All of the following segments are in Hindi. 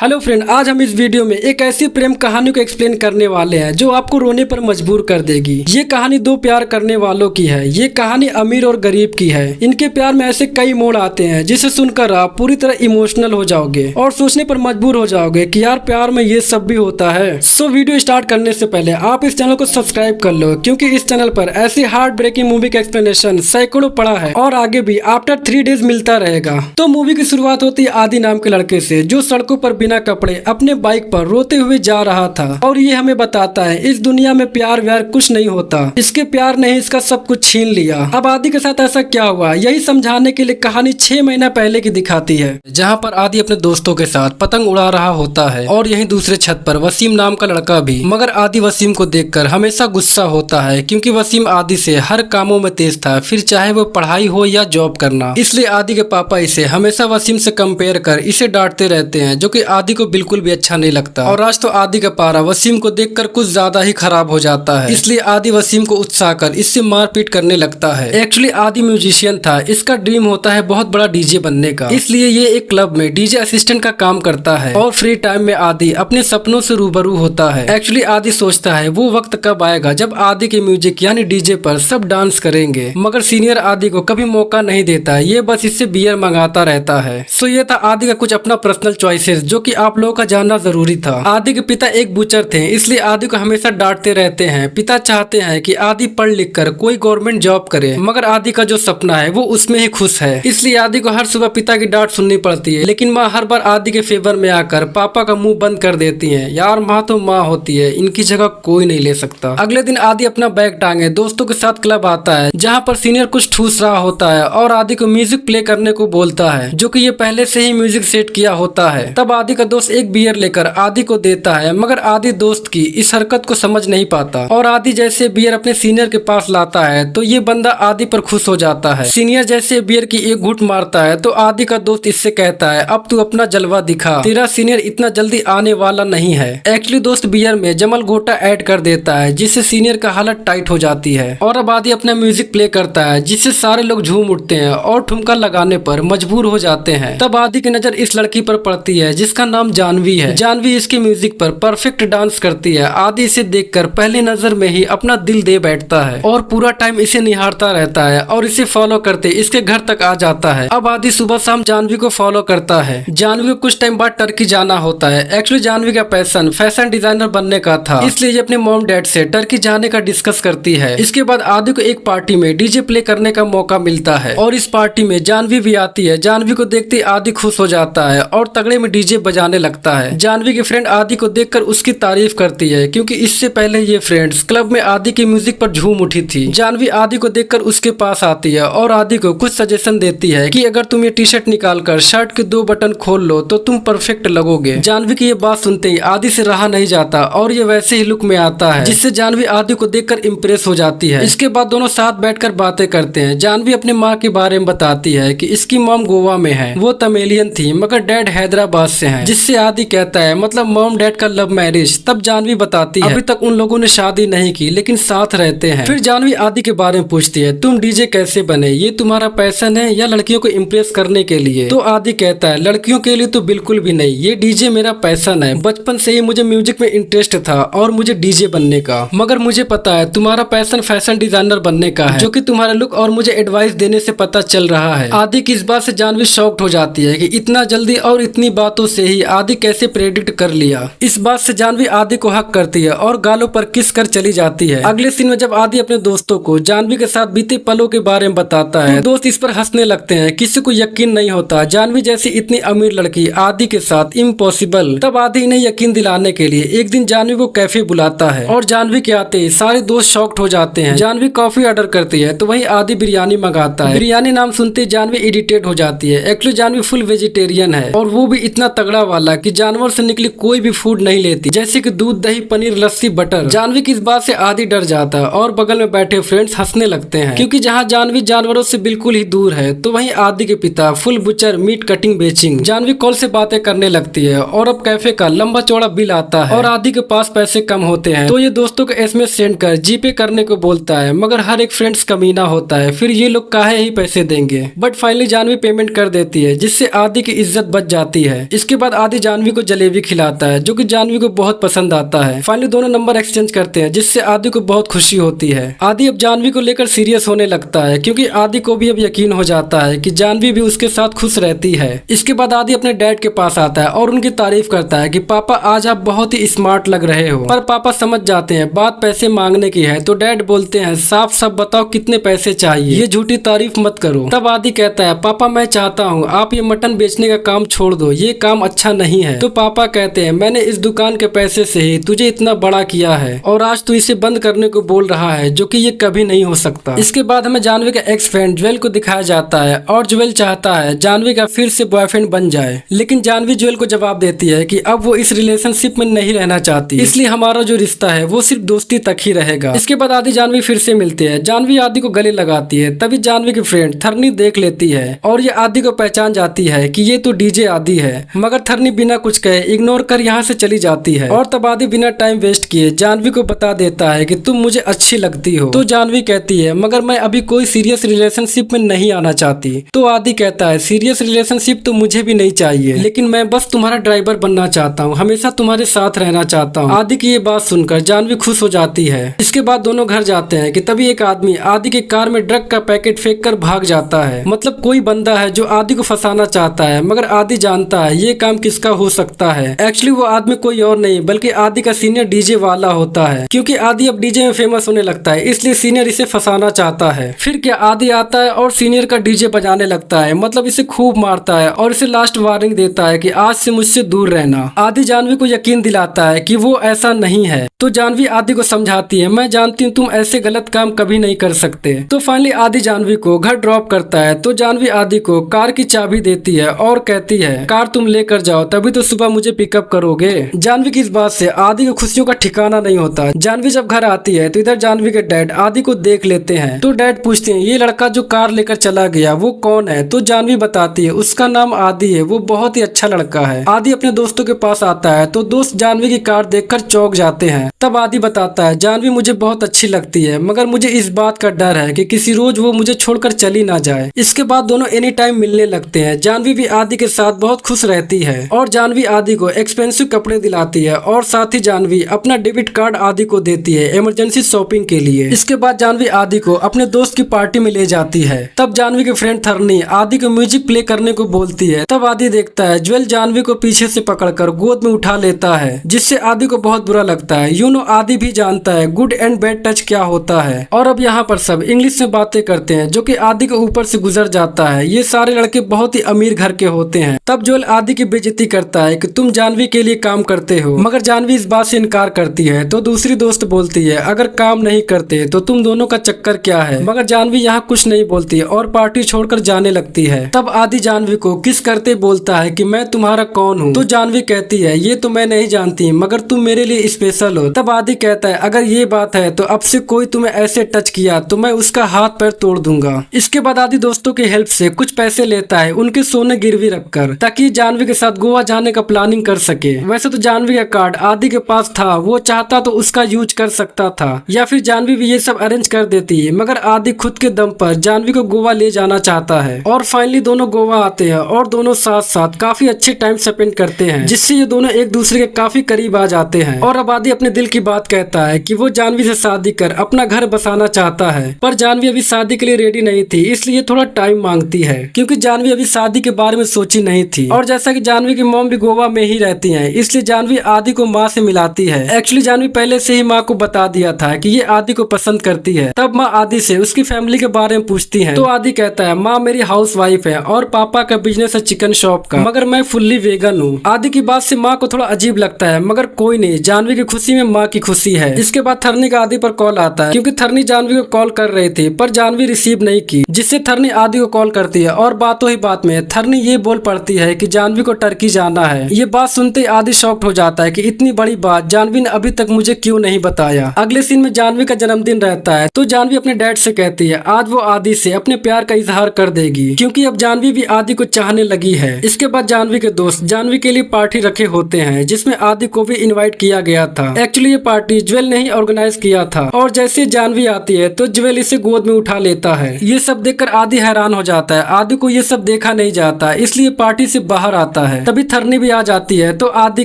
हेलो फ्रेंड, आज हम इस वीडियो में एक ऐसी प्रेम कहानी को एक्सप्लेन करने वाले हैं जो आपको रोने पर मजबूर कर देगी। ये कहानी दो प्यार करने वालों की है। ये कहानी अमीर और गरीब की है। इनके प्यार में ऐसे कई मोड़ आते हैं जिसे सुनकर आप पूरी तरह इमोशनल हो जाओगे और सोचने पर मजबूर हो जाओगे कि यार प्यार में ये सब भी होता है। सो वीडियो स्टार्ट करने से पहले आप इस चैनल को सब्सक्राइब कर लो, क्योंकि इस चैनल पर ऐसी हार्ट ब्रेकिंग मूवी का एक्सप्लेनेशन सैकड़ों पड़ा है और आगे भी आफ्टर 3 डेज मिलता रहेगा। तो मूवी की शुरुआत होती है आदि नाम के लड़के से, जो सड़कों पर बिना कपड़े अपने बाइक पर रोते हुए जा रहा था और ये हमें बताता है इस दुनिया में प्यार व्यार कुछ नहीं होता। इसके प्यार ने इसका सब कुछ छीन लिया। अब आदि के साथ ऐसा क्या हुआ, यही समझाने के लिए कहानी 6 महीना पहले की दिखाती है, जहाँ पर आदि अपने दोस्तों के साथ पतंग उड़ा रहा होता है और यहीं दूसरे छत पर वसीम नाम का लड़का भी। मगर आदि वसीम को देखकर हमेशा गुस्सा होता है, क्योंकि वसीम आदि से हर कामों में तेज था, फिर चाहे वो पढ़ाई हो या जॉब करना। इसलिए आदि के पापा इसे हमेशा वसीम से कंपेयर कर इसे डांटते रहते हैं, जो कि आदि को बिल्कुल भी अच्छा नहीं लगता। और आज तो आदि का पारा वसीम को देखकर कुछ ज्यादा ही खराब हो जाता है। इसलिए आदि वसीम को उत्साह कर इससे मारपीट करने लगता है। एक्चुअली आदि म्यूजिशियन था, इसका ड्रीम होता है बहुत बड़ा डीजे बनने का, इसलिए ये एक क्लब में डीजे असिस्टेंट का काम करता है और फ्री टाइम में आदि अपने सपनों से रूबरू होता है। एक्चुअली आदि सोचता है वो वक्त कब आएगा जब आदि के म्यूजिक यानी डीजे पर सब डांस करेंगे, मगर सीनियर आदि को कभी मौका नहीं देता, ये बस इससे बियर मंगाता रहता है। सो ये था आदि का कुछ अपना पर्सनल चॉइसेस, जो कि आप लोगों का जानना जरूरी था। आदि के पिता एक बुचर थे, इसलिए आदि को हमेशा डांटते रहते हैं। पिता चाहते हैं कि आदि पढ़ लिख कर कोई गवर्नमेंट जॉब करे, मगर आदि का जो सपना है वो उसमें ही खुश है। इसलिए आदि को हर सुबह पिता की डांट सुननी पड़ती है, लेकिन माँ हर बार आदि के फेवर में आकर पापा का मुंह बंद कर देती है। यार माँ तो माँ होती है, इनकी जगह कोई नहीं ले सकता। अगले दिन आदि अपना बैग टांगे दोस्तों के साथ क्लब आता है, जहाँ पर सीनियर कुछ ठूस रहा होता है और आदि को म्यूजिक प्ले करने को बोलता है, जो कि ये पहले से ही म्यूजिक सेट किया होता है। तब आदि का दोस्त एक बियर लेकर आदि को देता है, मगर आदि दोस्त की इस हरकत को समझ नहीं पाता और आदि जैसे बियर अपने सीनियर के पास लाता है तो ये बंदा आदि पर खुश हो जाता है। सीनियर जैसे बियर की एक घूंट मारता है तो आदि का दोस्त इससे कहता है अब तू अपना जलवा दिखा, तेरा सीनियर इतना जल्दी आने वाला नहीं है। एक्चुअली दोस्त बियर में जमल घोटा ऐड कर देता है, जिससे सीनियर का हालत टाइट हो जाती है और अब आदि अपना म्यूजिक प्ले करता है, जिससे सारे लोग झूम उठते हैं और ठुमका लगाने पर मजबूर हो जाते हैं। तब आदि की नजर इस लड़की पर पड़ती है जिसका नाम जानवी है। जानवी इसके म्यूजिक पर परफेक्ट डांस करती है। आदि इसे देखकर पहली नजर में ही अपना दिल दे बैठता है और पूरा टाइम इसे निहारता रहता है और इसे फॉलो करते इसके घर तक आ जाता है। अब आदि सुबह शाम जानवी को फॉलो करता है। जानवी को कुछ टाइम बाद टर्की जाना होता है। एक्चुअली जानवी का पैशन फैशन डिजाइनर बनने का था, इसलिए ये अपने मॉम डैड से टर्की जाने का डिस्कस करती है। इसके बाद आदि को एक पार्टी में डीजे प्ले करने का मौका मिलता है और इस पार्टी में जानवी भी आती है। जानवी को देखते ही आदि खुश हो जाता है और तगड़े में डीजे बजाने लगता है। जानवी की फ्रेंड आदि को देखकर उसकी तारीफ करती है, क्योंकि इससे पहले ये फ्रेंड्स क्लब में आदि की म्यूजिक पर झूम उठी थी। जानवी आदि को देखकर उसके पास आती है और आदि को कुछ सजेशन देती है कि अगर तुम ये टी शर्ट निकालकर शर्ट के 2 बटन खोल लो तो तुम परफेक्ट लगोगे। जानवी की ये बात सुनते ही आदि से रहा नहीं जाता और ये वैसे ही लुक में आता है, जिससे जानवी आदि को देखकर इम्प्रेस हो जाती है। इसके बाद दोनों साथ बैठकर बातें करते हैं। जानवी अपने माँ के बारे में बताती है कि इसकी मॉम गोवा में है, वो तमिलियन थी मगर डैड हैदराबाद से है, जिससे आदि कहता है मतलब मॉम डैड का लव मैरिज। तब जानवी बताती है अभी तक उन लोगों ने शादी नहीं की लेकिन साथ रहते हैं। फिर जानवी आदि के बारे में पूछती है तुम डीजे कैसे बने, ये तुम्हारा पैशन है या लड़कियों को इम्प्रेस करने के लिए? तो आदि कहता है लड़कियों के लिए तो बिल्कुल भी नहीं, ये डीजे मेरा पैशन है। बचपन से ही मुझे म्यूजिक में इंटरेस्ट था और मुझे डीजे बनने का, मगर मुझे पता है तुम्हारा पैशन फैशन डिजाइनर बनने का है, जो कि तुम्हारा लुक और मुझे एडवाइस देने से पता चल रहा है। आदि की इस बात से जानवी शॉक्ड हो जाती है कि इतना जल्दी और इतनी बातों से ही आदि कैसे प्रेडिक्ट कर लिया। इस बात से जानवी आदि को हक करती है और गालों पर किस कर चली जाती है। अगले सीन में जब आदि अपने दोस्तों को जानवी के साथ बीते पलों के बारे में बताता है तो दोस्त इस पर हंसने लगते हैं। किसी को यकीन नहीं होता जानवी जैसी इतनी अमीर लड़की आदि के साथ इम्पॉसिबल। तब आदि इन्हें यकीन दिलाने के लिए एक दिन जानवी को कैफे बुलाता है और जानवी के आते ही सारे दोस्त शॉक्ड हो जाते हैं। जानवी कॉफी ऑर्डर करती है तो वहीं आदि बिरयानी मंगाता है। बिरयानी नाम सुनते जानवी इरिटेट हो जाती है। एक्चुअली जानवी फुल वेजिटेरियन है और वो भी इतना तगड़ा वाला कि जानवर से निकली कोई भी फूड नहीं लेती, जैसे कि दूध दही पनीर लस्सी बटर। जानवी की इस बात से आदि डर जाता है और बगल में बैठे फ्रेंड्स हंसने लगते हैं, क्योंकि जहाँ जानवी जानवरों से बिल्कुल ही दूर है तो वहीं आदि के पिता फुल बुचर मीट कटिंग बेचिंग। जानवी कॉल से बातें करने लगती है और अब कैफे का लंबा चौड़ा बिल आता है और आदि के पास पैसे कम होते हैं तो ये दोस्तों को एसएमएस सेंड कर जीपे करने को बोलता है, मगर हर एक फ्रेंड्स कमीना होता है, फिर ये लोग काहे ही पैसे देंगे। बट फाइनली जानवी पेमेंट कर देती है, जिससे आदि की इज्जत बच जाती है। इसके बाद बाद आदि जानवी को जलेबी खिलाता है जो कि जानवी को बहुत पसंद आता है। फाइनली दोनों नंबर एक्सचेंज करते हैं जिससे आदि को बहुत खुशी होती है। आदि अब जानवी को लेकर सीरियस होने लगता है क्योंकि आदि को भी अब यकीन हो जाता है कि जानवी भी उसके साथ खुश रहती है। इसके बाद आदि अपने डैड के पास आता है और उनकी तारीफ करता है कि पापा आज आप बहुत ही स्मार्ट लग रहे हो। पर पापा समझ जाते हैं बात पैसे मांगने की है तो डैड बोलते हैं साफ साफ बताओ कितने पैसे चाहिए, ये झूठी तारीफ मत करो। तब आदि कहता है पापा मैं चाहता हूँ आप ये मटन बेचने का काम छोड़ दो, ये काम अच्छा नहीं है। तो पापा कहते हैं मैंने इस दुकान के पैसे से ही तुझे इतना बड़ा किया है और आज तू इसे बंद करने को बोल रहा है जो कि ये कभी नहीं हो सकता। इसके बाद हमें जानवी का एक्स फ्रेंड ज्वेल को दिखाया जाता है और ज्वेल चाहता है जानवी का फिर से बॉयफ्रेंड बन जाए, लेकिन जानवी ज्वेल को जवाब देती है कि अब वो इस रिलेशनशिप में नहीं रहना चाहती, इसलिए हमारा जो रिश्ता है वो सिर्फ दोस्ती तक ही रहेगा। इसके बाद आदि जानवी फिर से मिलते हैं। जानवी आदि को गले लगाती है, तभी जानवी की फ्रेंड थरनी देख लेती है और ये आदि को पहचान जाती है कि ये तो डीजे आदि है, मगर थरनी बिना कुछ कहे इग्नोर कर यहाँ से चली जाती है। और तब आदि बिना टाइम वेस्ट किए जानवी को बता देता है कि तुम मुझे अच्छी लगती हो। तो जानवी कहती है मगर मैं अभी कोई सीरियस रिलेशनशिप में नहीं आना चाहती। तो आदि कहता है सीरियस रिलेशनशिप तो मुझे भी नहीं चाहिए, लेकिन मैं बस तुम्हारा ड्राइवर बनना चाहता हूँ, हमेशा तुम्हारे साथ रहना चाहता हूँ। आदि की ये बात सुनकर जानवी खुश हो जाती है। इसके बाद दोनों घर जाते हैं कि तभी एक आदमी आदि की कार में ड्रग का पैकेट फेंक कर भाग जाता है। मतलब कोई बंदा है जो आदि को फंसाना चाहता है, मगर आदि जानता है ये काम किसका हो सकता है। एक्चुअली वो आदमी कोई और नहीं बल्कि आदि का सीनियर डीजे वाला होता है, क्योंकि आदि अब डीजे में फेमस होने लगता है इसलिए सीनियर इसे फंसाना चाहता है। फिर क्या आदि आता है और सीनियर का डीजे बजाने लगता है, मतलब इसे खूब मारता है और इसे लास्ट वार्निंग देता है कि आज से मुझसे दूर रहना। आदि जानवी को यकीन दिलाता है कि वो ऐसा नहीं है। तो जानवी आदि को समझाती है मैं जानती हूँ तुम ऐसे गलत काम कभी नहीं कर सकते। तो फाइनली आदि जानवी को घर ड्रॉप करता है। तो जानवी आदि को कार की चाबी देती है और कहती है कार तुम लेकर जाओ, तभी तो सुबह मुझे पिकअप करोगे। जानवी की इस बात से आदि की खुशियों का ठिकाना नहीं होता। जानवी जब घर आती है तो इधर जानवी के डैड आदि को देख लेते हैं। तो डैड पूछते हैं ये लड़का जो कार लेकर चला गया वो कौन है। तो जानवी बताती है उसका नाम आदि है, वो बहुत ही अच्छा लड़का है। आदि अपने दोस्तों के पास आता है तो दोस्त जानवी की कार देखकर चौंक जाते हैं। तब आदि बताता है जानवी मुझे बहुत अच्छी लगती है, मगर मुझे इस बात का डर है कि किसी रोज वो मुझे छोड़कर चली ना जाए। इसके बाद दोनों एनी टाइम मिलने लगते हैं। जानवी भी आदि के साथ बहुत खुश रहती है और जानवी आदि को एक्सपेंसिव कपड़े दिलाती है और साथ ही जानवी अपना डेबिट कार्ड आदि को देती है इमरजेंसी शॉपिंग के लिए। इसके बाद जानवी आदि को अपने दोस्त की पार्टी में ले जाती है। तब जानवी के फ्रेंड थरनी आदि को म्यूजिक प्ले करने को बोलती है। तब आदि देखता है ज्वेल जानवी को पीछे से पकड़कर गोद में उठा लेता है, जिससे आदि को बहुत बुरा लगता है। यू नो आदि भी जानता है गुड एंड बैड टच क्या होता है। और अब यहाँ पर सब इंग्लिश में बातें करते हैं जो कि आदि के ऊपर से गुजर जाता है। ये सारे लड़के बहुत ही अमीर घर के होते हैं। तब ज्वेल आदि की बेइज्जती करता है कि तुम जानवी के लिए काम करते हो, मगर जानवी इस बात से इनकार करती है। तो दूसरी दोस्त बोलती है अगर काम नहीं करते तो तुम दोनों का चक्कर क्या है, मगर जानवी यहाँ कुछ नहीं बोलती और पार्टी छोड़कर जाने लगती है। तब आदि जानवी को किस करते बोलता है कि मैं तुम्हारा कौन हूँ। तो जानवी कहती है ये तो मैं नहीं जानती, मगर तुम मेरे लिए स्पेशल हो। तब आदि कहता है अगर ये बात है तो अब से कोई तुम्हें ऐसे टच किया तो मैं उसका हाथ पैर तोड़ दूंगा। इसके बाद आदि दोस्तों की हेल्प से कुछ पैसे लेता है उनके सोने गिरवी रखकर, ताकि जानवी के साथ गोवा जाने का प्लानिंग कर सके। वैसे तो जानवी का कार्ड आदि के पास था, वो चाहता तो उसका यूज कर सकता था या फिर जानवी भी ये सब अरेंज कर देती, मगर आदि खुद के दम पर जानवी को गोवा ले जाना चाहता है। और फाइनली दोनों गोवा आते हैं और दोनों साथ साथ काफी अच्छे टाइम स्पेंड करते हैं, जिससे ये दोनों एक दूसरे के काफी करीब आ जाते हैं। और अब आदि अपने दिल की बात कहता है कि वो जानवी से शादी कर अपना घर बसाना चाहता है, पर जानवी अभी शादी के लिए रेडी नहीं थी, इसलिए थोड़ा टाइम मांगती है, क्योंकि जानवी अभी शादी के बारे में सोची नहीं थी। और जैसा कि जानवी की मॉम भी गोवा में ही रहती हैं, इसलिए जानवी आदि को माँ से मिलाती है। एक्चुअली जानवी पहले से ही माँ को बता दिया था कि ये आदि को पसंद करती है। तब माँ आदि से उसकी फैमिली के बारे में पूछती है। तो आदि कहता है माँ मेरी हाउस वाइफ है और पापा का बिजनेस है चिकन शॉप का, मगर मैं फुल्ली वेगन हूँ। आदि की बात से माँ को थोड़ा अजीब लगता है, मगर कोई नहीं, जानवी की खुशी में माँ की खुशी है। इसके बाद थरनी का आदि पर कॉल आता है, क्योंकि थरनी जानवी को कॉल कर रही थी पर जानवी रिसीव नहीं की, जिससे थरनी आदि को कॉल करती है। और बातों ही बात में थरनी ये बोल पड़ती है कि जानवी को टर्की जाना है। ये बात सुनते ही आदि शॉक्ड हो जाता है कि इतनी बड़ी बात जानवी ने अभी तक मुझे क्यों नहीं बताया। अगले सीन में जानवी का जन्मदिन रहता है, तो जानवी अपने डैड से कहती है आज वो आदि से अपने प्यार का इजहार कर देगी, क्योंकि अब जानवी भी आदि को चाहने लगी है। इसके बाद जानवी के दोस्त जानवी के लिए पार्टी रखे होते हैं, जिसमें आदि को भी इनवाइट किया गया था। एक्चुअली ये पार्टी ज्वेल ने ही ऑर्गेनाइज किया था, और जैसे जानवी आती है तो ज्वेल इसे गोद में उठा लेता है। ये सब देखकर आदि हैरान हो जाता है। आदि को ये सब देखा नहीं जाता, इसलिए पार्टी से बाहर आता है। तभी थरनी भी आ जाती है तो आदि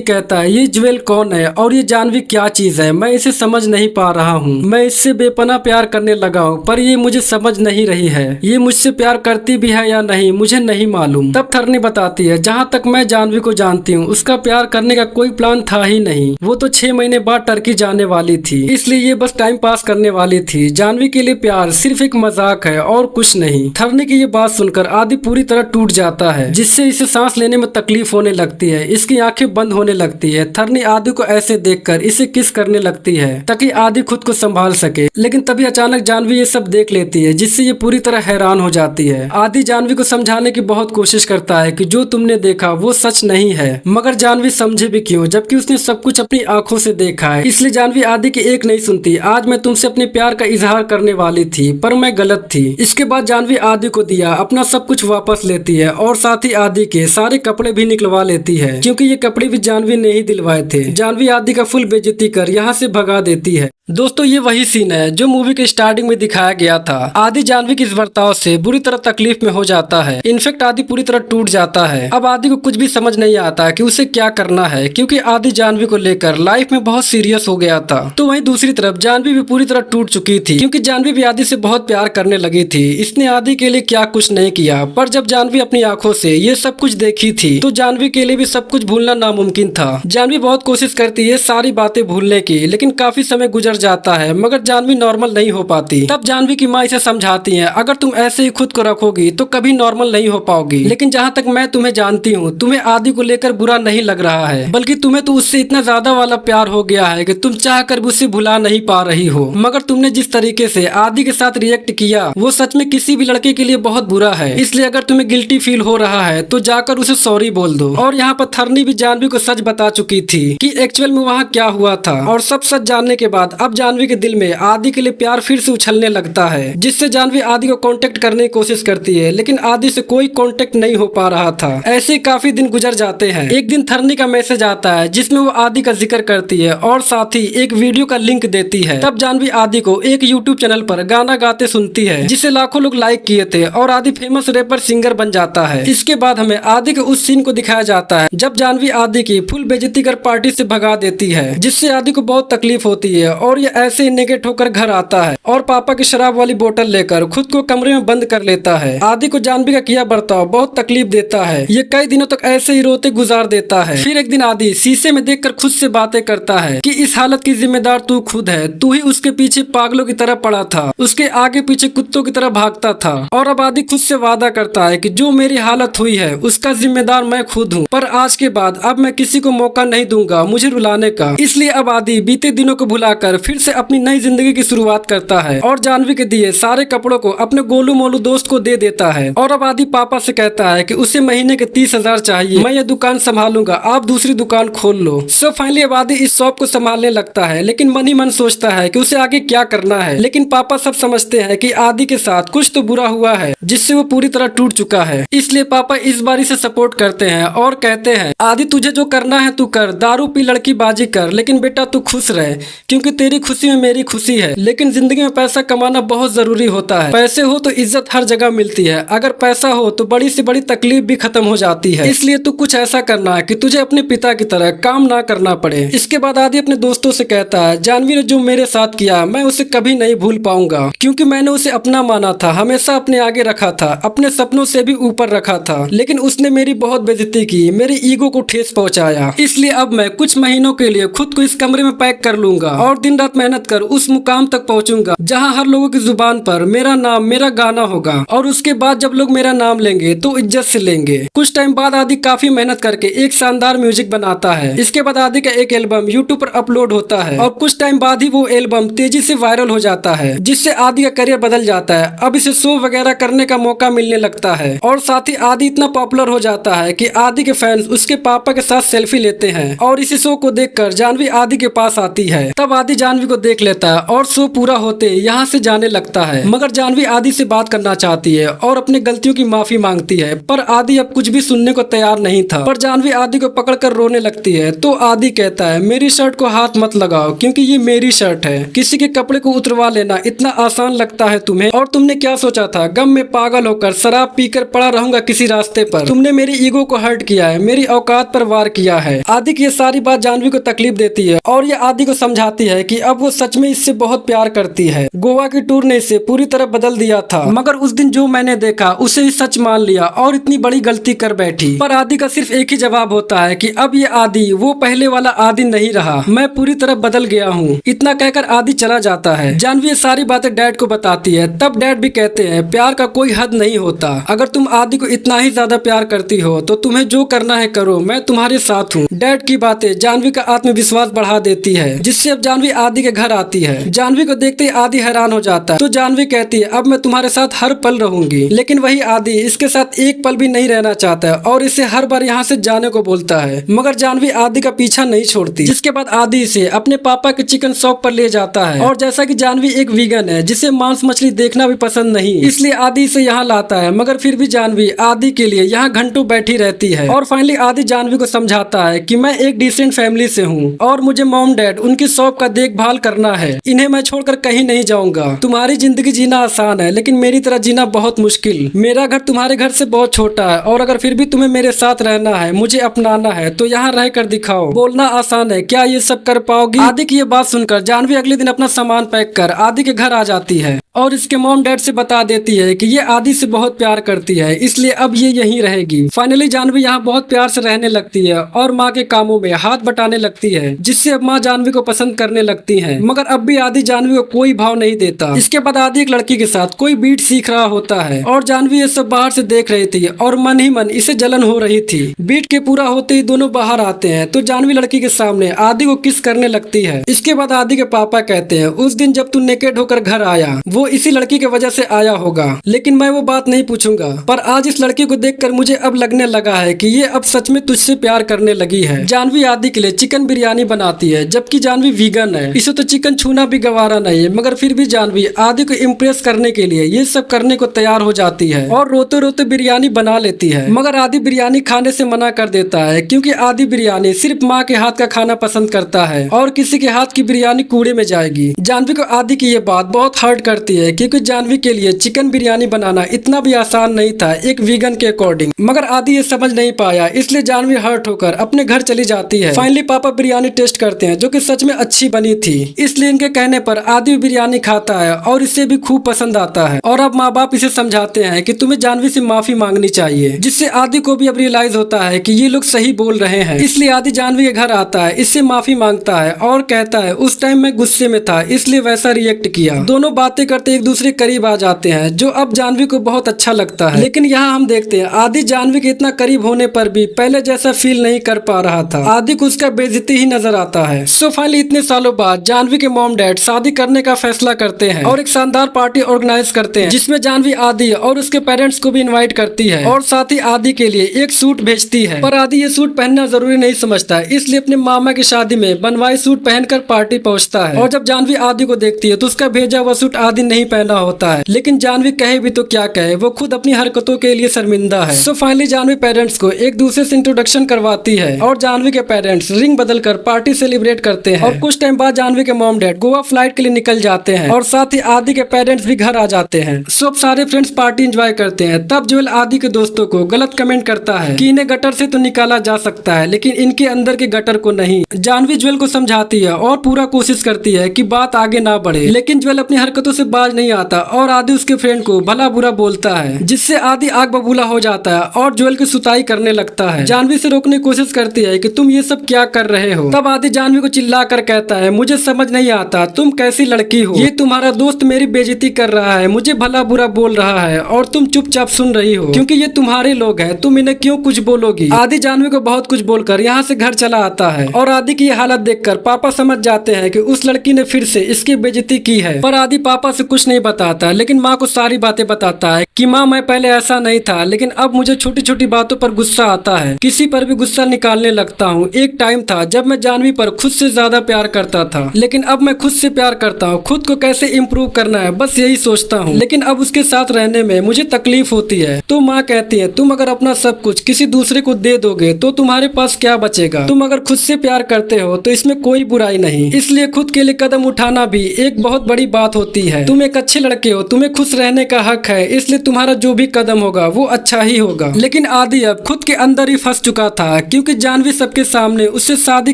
कहता है, ये ज्वेल कौन है और ये जानवी क्या चीज है, मैं इसे समझ नहीं पा रहा हूँ। मैं इससे बेपनाह प्यार करने लगा हूँ पर ये मुझे समझ नहीं रही है। ये मुझसे प्यार करती भी है या नहीं मुझे नहीं मालूम। तब थरनी बताती है, जहाँ तक मैं जानवी को जानती हूँ उसका प्यार करने का कोई प्लान था ही नहीं। वो तो 6 महीने बाद टर्की जाने वाली थी, इसलिए ये बस टाइम पास करने वाली थी। जानवी के लिए प्यार सिर्फ एक मजाक है और कुछ नहीं। थरनी की ये बात सुनकर आदि पूरी तरह टूट जाता है, जिससे इसे सांस लेने में तकलीफ होने लगती है। इसकी आंखें बंद होने लगती है। थरनी आदि को ऐसे देखकर इसे किस करने लगती है ताकि आदि खुद को संभाल सके, लेकिन तभी अचानक जानवी ये सब देख लेती है, जिससे ये पूरी तरह हैरान हो जाती है। आदि जानवी को समझाने की बहुत कोशिश करता है कि जो तुमने देखा वो सच नहीं है, मगर जानवी समझे भी क्यों जबकि उसने सब कुछ अपनी आंखों से देखा है। इसलिए जानवी आदि की एक नहीं सुनती। आज मैं तुमसे अपने प्यार का इजहार करने वाली थी पर मैं गलत थी। इसके बाद जानवी आदि को दिया अपना सब कुछ वापस लेती है और साथ ही आदि के सारे कपड़े भी निकलवा लेती है, क्योंकि ये कपड़े भी जानवी ने ही दिलवाए थे। जानवी आदि का फुल बेइज्जती कर यहाँ से भगा देती है। दोस्तों ये वही सीन है जो मूवी के स्टार्टिंग में दिखाया गया था। आदि जानवी के इस बर्ताव से बुरी तरह तकलीफ में हो जाता है। इनफेक्ट आदि पूरी तरह टूट जाता है। अब आदि को कुछ भी समझ नहीं आता कि उसे क्या करना है, क्योंकि आदि जानवी को लेकर लाइफ में बहुत सीरियस हो गया था। तो वहीं दूसरी तरफ जानवी भी पूरी तरह टूट चुकी थी, क्योंकि जानवी भी आदि से बहुत प्यार करने लगी थी। इसने आदि के लिए क्या कुछ नहीं किया, पर जब जानवी अपनी आंखों से ये सब कुछ देखी थी तो जानवी के लिए भी सब कुछ भूलना नामुमकिन था। जानवी बहुत कोशिश करती है सारी बातें भूलने की, लेकिन काफी समय गुजर जाता है मगर जानवी नॉर्मल नहीं हो पाती। तब जानवी की माँ इसे समझाती है, अगर तुम ऐसे ही खुद को रखोगी तो कभी नॉर्मल नहीं हो पाओगी। लेकिन जहाँ तक मैं तुम्हें जानती हूँ तुम्हें आदि को लेकर बुरा नहीं लग रहा है, बल्कि तुम्हें तो उससे इतना ज्यादा वाला प्यार हो गया है कि तुम चाह कर भी उसे भुला नहीं पा रही हो। मगर तुमने जिस तरीके से आदि के साथ रिएक्ट किया वो सच में किसी भी लड़के के लिए बहुत बुरा है। इसलिए अगर तुम्हें गिल्टी फील हो रहा है तो जाकर उसे सॉरी बोल दो। और यहाँ पर थरनी भी जानवी को सच बता चुकी थी कि एक्चुअल में वहाँ क्या हुआ था, और सब सच जानने के बाद अब जानवी के दिल में आदि के लिए प्यार फिर से उछलने लगता है, जिससे जानवी आदि को कांटेक्ट करने की कोशिश करती है, लेकिन आदि से कोई कांटेक्ट नहीं हो पा रहा था। ऐसे काफी दिन गुजर जाते हैं। एक दिन थरनी का मैसेज आता है जिसमें वो आदि का जिक्र करती है और साथ ही एक वीडियो का लिंक देती है। तब जानवी आदि को एक यूट्यूब चैनल पर गाना गाते सुनती है, जिसे लाखों लोग लाइक किए थे और आदि फेमस रैपर सिंगर बन जाता है। इसके बाद हमें आदि के उस सीन को दिखाया जाता है जब जानवी आदि की फुल बेइज्जती कर पार्टी से भगा देती है, जिससे आदि को बहुत तकलीफ होती है और ये ऐसे ही नेगेट होकर घर आता है और पापा की शराब वाली बोतल लेकर खुद को कमरे में बंद कर लेता है। आदि को जानवी का किया बर्ताव बहुत तकलीफ देता है। ये कई दिनों तक ऐसे ही रोते गुजार देता है। फिर एक दिन आदि शीशे में देखकर खुद से बातें करता है कि इस हालत की जिम्मेदार तू खुद है, तू ही उसके पीछे पागलों की तरह पड़ा था, उसके आगे पीछे कुत्तों की तरह भागता था। और अब आदि खुद से वादा करता है कि जो मेरी हालत हुई है उसका जिम्मेदार मैं खुद हूँ, पर आज के बाद अब मैं किसी को मौका नहीं दूंगा मुझे रुलाने का। इसलिए अब आदि बीते दिनों को भुलाकर फिर से अपनी नई जिंदगी की शुरुआत करता है और जानवी के दिए सारे कपड़ों को अपने गोलू मोलू दोस्त को दे देता है। और अब आदि पापा से कहता है कि उसे महीने के 30,000 चाहिए, मैं ये दुकान संभालूंगा, आप दूसरी दुकान खोल लो। सो फाइनली अब आदि इस शॉप को संभालने लगता है, लेकिन मन ही मन सोचता है कि उसे आगे क्या करना है। लेकिन पापा सब समझते हैं कि आदि के साथ कुछ तो बुरा हुआ है जिससे वो पूरी तरह टूट चुका है। इसलिए पापा इस बारी से सपोर्ट करते हैं और कहते हैं, आदि तुझे जो करना है तू कर, दारू पी लड़की बाजी कर, लेकिन बेटा तू खुश रहे, क्योंकि तेरी खुशी में मेरी खुशी है। लेकिन जिंदगी में पैसा कमाना बहुत जरूरी होता है। पैसे हो तो इज्जत हर जगह मिलती है, अगर पैसा हो तो बड़ी से बड़ी तकलीफ भी खत्म हो जाती है। इसलिए तू कुछ ऐसा करना है कि तुझे अपने पिता की तरह काम ना करना पड़े। इसके बाद आदि अपने दोस्तों से कहता है, जानवी ने जो मेरे साथ किया मैं उसे कभी नहीं भूल पाऊंगा, क्योंकि मैंने उसे अपना माना था, हमेशा अपने आगे रखा था, अपने सपनों से भी ऊपर रखा था, लेकिन उसने मेरी बहुत बेइज्जती की, मेरी ईगो को ठेस पहुंचाया। इसलिए अब मैं कुछ महीनों के लिए खुद को इस कमरे में पैक कर लूंगा और दिन रात मेहनत कर उस मुकाम तक पहुंचूंगा जहां हर लोगों की जुबान पर मेरा नाम, मेरा गाना होगा। और उसके बाद जब लोग मेरा नाम लेंगे तो इज्जत से लेंगे। कुछ टाइम बाद आदि काफी मेहनत करके एक शानदार म्यूजिक बनाता है। इसके बाद आदि का एक एल्बम यूट्यूब पर अपलोड होता है और कुछ टाइम बाद ही वो एल्बम तेजी से वायरल हो जाता है, जिससे आदि का करियर बदल जाता है। अब इसे शो वगैरह करने का मौका मिलने लगता है और साथ ही आदि इतना पॉपुलर हो जाता है कि आदि के फैंस उसके पापा के साथ सेल्फी लेते हैं। और इसी शो को देखकर जानवी आदि के पास आती है। तब आदि जानवी को देख लेता है और शो पूरा होते यहाँ से जाने लगता है। मगर जानवी आदि से बात करना चाहती है और अपनी गलतियों की माफी मांगती है, पर आदि अब कुछ भी सुनने को तैयार नहीं था। पर जानवी आदि को पकड़कर रोने लगती है तो आदि कहता है मेरी शर्ट को हाथ मत लगाओ क्योंकि ये मेरी शर्ट है। किसी के कपड़े को उतरवा लेना इतना आसान लगता है तुम्हें? और तुमने क्या सोचा था गम में पागल होकर शराब पीकर पड़ा रहूंगा किसी रास्ते पर? तुमने मेरी ईगो को हर्ट किया है, मेरी औकात पर वार किया है। आदि की ये सारी बात जानवी को तकलीफ देती है और ये आदि को समझाती है कि अब वो सच में इससे बहुत प्यार करती है। गोवा की टूर ने इसे पूरी तरह बदल दिया था, मगर उस दिन जो मैंने देखा उसे ही सच मान लिया और इतनी बड़ी गलती कर बैठी। पर आदि का सिर्फ एक ही जवाब होता है कि अब ये आदि वो पहले वाला आदि नहीं रहा, मैं पूरी तरह बदल गया हूँ। इतना कहकर आदि चला जाता है। जानवी ये सारी बातें डैड को बताती है, तब डैड भी कहते हैं प्यार का कोई हद नहीं होता। अगर तुम आदि को इतना ही ज्यादा प्यार करती हो तो तुम्हें जो करना है करो, मैं तुम्हारे साथ हूँ। डैड की बातें जानवी का आत्मविश्वास बढ़ा देती है, जिससे अब जानवी आदि के घर आती है। जानवी को देखते ही आदि हैरान हो जाता है तो जानवी कहती है अब मैं तुम्हारे साथ हर पल रहूंगी। लेकिन वही आदि इसके साथ एक पल भी नहीं रहना चाहता है और इसे हर बार यहाँ से जाने को बोलता है। मगर जानवी आदि का पीछा नहीं छोड़ती, जिसके बाद आदि इसे अपने पापा के चिकन शॉप पर ले जाता है। और जैसा कि जानवी एक वीगन है जिसे मांस मछली देखना भी पसंद नहीं, इसलिए आदि इसे यहाँ लाता है। मगर फिर भी जानवी आदि के लिए यहाँ घंटों बैठी रहती है। और फाइनली आदि जानवी को समझाता है कि मैं एक डिसेंट फैमिली से हूँ और मुझे मॉम डैड उनकी शॉप का देखभाल करना है, इन्हें मैं छोड़कर कहीं नहीं जाऊंगा। तुम्हारी जिंदगी जीना आसान है लेकिन मेरी तरह जीना बहुत मुश्किल। मेरा घर तुम्हारे घर से बहुत छोटा है और अगर फिर भी तुम्हें मेरे साथ रहना है, मुझे अपनाना है तो यहाँ रह कर दिखाओ। बोलना आसान है, क्या ये सब कर पाओगी? आदि की ये बात सुनकर जानवी अगले दिन अपना सामान पैक कर आदि के घर आ जाती है और इसके मॉम डैड से बता देती है कि ये आदि से बहुत प्यार करती है, इसलिए अब ये यहीं रहेगी। फाइनली जानवी यहाँ बहुत प्यार से रहने लगती है और माँ के कामों में हाथ बटाने लगती है, जिससे अब माँ जानवी को पसंद करने लगती है। मगर अब भी आदि जानवी को कोई भाव नहीं देता। इसके बाद आदि एक लड़की के साथ कोई बीट सीख रहा होता है और जानवी ये सब बाहर से देख रही थी और मन ही मन इसे जलन हो रही थी। बीट के पूरा होते ही दोनों बाहर आते हैं तो जानवी लड़की के सामने आदि को किस करने लगती है। इसके बाद आदि के पापा कहते हैं उस दिन जब तू नेकेड होकर घर आया वो इसी लड़की की वजह से आया होगा, लेकिन मैं वो बात नहीं पूछूंगा। पर आज इस लड़की को देखकर मुझे अब लगने लगा है कि ये अब सच में तुझसे प्यार करने लगी है। जानवी आदि के लिए चिकन बिरयानी बनाती है, जबकि जानवी वीगन है, इसे तो चिकन छूना भी गवारा नहीं है। मगर फिर भी जानवी आदि को इम्प्रेस करने के लिए ये सब करने को तैयार हो जाती है और रोते रोते बिरयानी बना लेती है। मगर आदि बिरयानी खाने से मना कर देता है क्योंकि आदि बिरयानी सिर्फ माँ के हाथ का खाना पसंद करता है और किसी के हाथ की बिरयानी कूड़े में जाएगी। जानवी को आदि की ये बात बहुत हर्ट करती है क्योंकि जानवी के लिए चिकन बिरयानी बनाना इतना भी आसान नहीं था एक वीगन के अकॉर्डिंग। मगर आदि ये समझ नहीं पाया, इसलिए जानवी हर्ट होकर अपने घर चली जाती है। फाइनली पापा बिरयानी टेस्ट करते हैं जो कि सच में अच्छी बनी थी, इसलिए इनके कहने पर आदि बिरयानी खाता है और इसे भी खूब पसंद आता है। और अब माँ बाप इसे समझाते हैं कि तुम्हें जानवी से माफी मांगनी चाहिए, जिससे आदि को भी अब रियलाइज होता है कि ये लोग सही बोल रहे हैं। इसलिए आदि जानवी के घर आता है, इससे माफी मांगता है और कहता है उस टाइम मैं गुस्से में था इसलिए वैसा रिएक्ट किया। दोनों बातें करते एक दूसरे करीब आ जाते हैं, जो अब जानवी को बहुत अच्छा लगता है। लेकिन यहाँ हम देखते हैं आदि जानवी के इतना करीब होने पर भी पहले जैसा फील नहीं कर पा रहा था। आदि को उसका बेइज्जती ही नजर आता है। सो फाइनली इतने सालों बाद जानवी के मॉम डैड शादी करने का फैसला करते हैं और एक शानदार पार्टी ऑर्गेनाइज करते हैं, जिसमें जानवी आदि और उसके पेरेंट्स को भी इनवाइट करती है और साथ ही आदि के लिए एक सूट भेजती है। पर आदि ये सूट पहनना जरूरी नहीं समझता है, इसलिए अपने मामा की शादी में बनवाई सूट पहनकर पार्टी पहुंचता है। और जब जानवी आदि को देखती है तो उसका भेजा हुआ सूट आदि नहीं पहना होता है। लेकिन जानवी कहे भी तो क्या कहे, वो खुद अपनी हरकतों के लिए शर्मिंदा है। सो फाइनली जानवी पेरेंट्स को एक दूसरे से इंट्रोडक्शन करवाती है और जानवी के पेरेंट्स रिंग बदलकर पार्टी सेलिब्रेट करते हैं। और कुछ टाइम बाद जानवी के मॉम डैड गोवा फ्लाइट के लिए निकल जाते हैं और साथ ही आदि के पेरेंट्स भी घर आ जाते हैं। सब सारे फ्रेंड्स पार्टी एंजॉय करते हैं। तब ज्वेल आदि के दोस्तों को गलत कमेंट करता है कि इन्हें गटर से तो निकाला जा सकता है लेकिन इनके अंदर के गटर को नहीं। जानवी ज्वेल को समझाती है और पूरा कोशिश करती है कि बात आगे ना बढ़े, लेकिन ज्वेल अपनी हरकतों से बाज नहीं आता और आदि उसके फ्रेंड को भला बुरा बोलता है, जिससे आदि आग बबूला हो जाता है और ज्वेल की सुताई करने लगता है। जानवी से रोकने की कोशिश करती है कि तुम ये सब क्या कर रहे हो। तब आदि जानवी को चिल्ला कर कहता है मुझे समझ नहीं आता तुम कैसी लड़की हो, ये तुम्हारा दोस्त मेरी बेइज्जती कर रहा है, मुझे भला बुरा बोल रहा है और तुम चुपचाप सुन रही हो क्योंकि ये तुम्हारे लोग हैं, तुम इन्हें क्यों कुछ बोलोगी। आदि जानवी को बहुत कुछ बोलकर यहाँ से घर चला आता है और आदि की हालत देखकर पापा समझ जाते हैं कि उस लड़की ने फिर से इसकी बेइज्जती की है। पर आदि पापा से कुछ नहीं बताता, लेकिन माँ को सारी बातें बताता है कि माँ मैं पहले ऐसा नहीं था, लेकिन अब मुझे छोटी छोटी बातों पर गुस्सा आता है, किसी पर भी गुस्सा निकालने लगता हूँ। एक टाइम था जब मैं जानवी पर खुद से ज्यादा प्यार करता था था, लेकिन अब मैं खुद से प्यार करता हूँ। खुद को कैसे इम्प्रूव करना है बस यही सोचता हूँ, लेकिन अब उसके साथ रहने में मुझे तकलीफ होती है। तो माँ कहती है तुम अगर अपना सब कुछ किसी दूसरे को दे दोगे तो तुम्हारे पास क्या बचेगा। तुम अगर खुद से प्यार करते हो तो इसमें कोई बुराई नहीं, इसलिए खुद के लिए कदम उठाना भी एक बहुत बड़ी बात होती है। तुम एक अच्छे लड़के हो, तुम्हें खुश रहने का हक है, इसलिए तुम्हारा जो भी कदम होगा वो अच्छा ही होगा। लेकिन आदि अब खुद के अंदर ही फंस चुका था, क्योंकि जानवी सबके सामने उससे शादी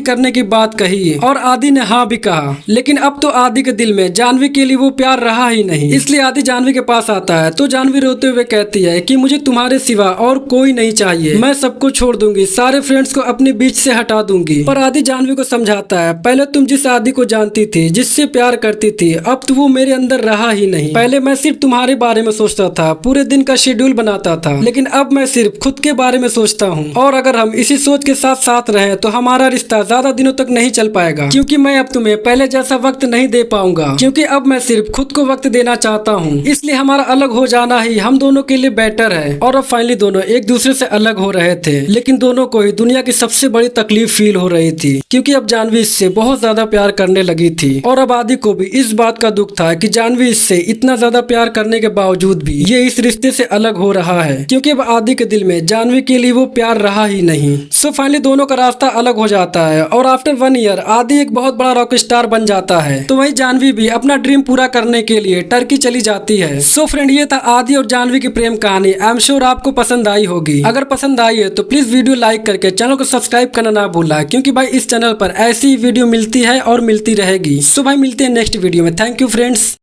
करने की बात कही और आदि ने हाँ भी कहा। लेकिन अब तो आदि के दिल में जानवी के लिए वो प्यार रहा ही नहीं, इसलिए आदि जानवी के पास आता है तो जानवी रोते हुए कहती है कि मुझे तुम्हारे सिवा और कोई नहीं चाहिए, मैं सबको छोड़ दूंगी, सारे फ्रेंड्स को अपने बीच से हटा दूंगी। पर आदि जानवी को समझाता है पहले तुम जिस आदि को जानती थी, जिससे प्यार करती थी, अब तो वो मेरे अंदर रहा ही नहीं। पहले मैं सिर्फ तुम्हारे बारे में सोचता था, पूरे दिन का शेड्यूल बनाता था, लेकिन अब मैं सिर्फ खुद के बारे में सोचता हूँ। और अगर हम इसी सोच के साथ साथ रहे तो हमारा रिश्ता ज्यादा दिनों तक नहीं चल पाएगा, क्योंकि मैं अब तुम्हें पहले जैसा वक्त नहीं दे पाऊंगा, क्योंकि अब मैं सिर्फ खुद को वक्त देना चाहता हूँ। इसलिए हमारा अलग हो जाना ही हम दोनों के लिए बेटर है। और अब फाइनली दोनों एक दूसरे से अलग हो रहे थे, लेकिन दोनों को ही दुनिया की सबसे बड़ी तकलीफ फील हो रही थी, क्योंकि अब जानवी इससे बहुत ज्यादा प्यार करने लगी थी। और अब आदि को भी इस बात का दुख था कि जानवी इससे इतना ज्यादा प्यार करने के बावजूद भी ये इस रिश्ते से अलग हो रहा है, क्योंकि अब आदि के दिल में जानवी के लिए वो प्यार रहा ही नहीं। सो फाइनली दोनों का रास्ता अलग हो जाता है और आफ्टर 1 ईयर आदि एक बहुत बड़ा रॉक स्टार बन जाता है, तो वही जानवी भी अपना ड्रीम पूरा करने के लिए टर्की चली जाती है। सो फ्रेंड, ये था आदि और जानवी की प्रेम कहानी। आई एम श्योर आपको पसंद आई होगी। अगर पसंद आई है तो प्लीज वीडियो लाइक करके चैनल को सब्सक्राइब करना ना भूलना, क्योंकि भाई इस चैनल पर ऐसी वीडियो मिलती है और मिलती रहेगी। सो भाई मिलते हैं नेक्स्ट वीडियो में। Thank you friends.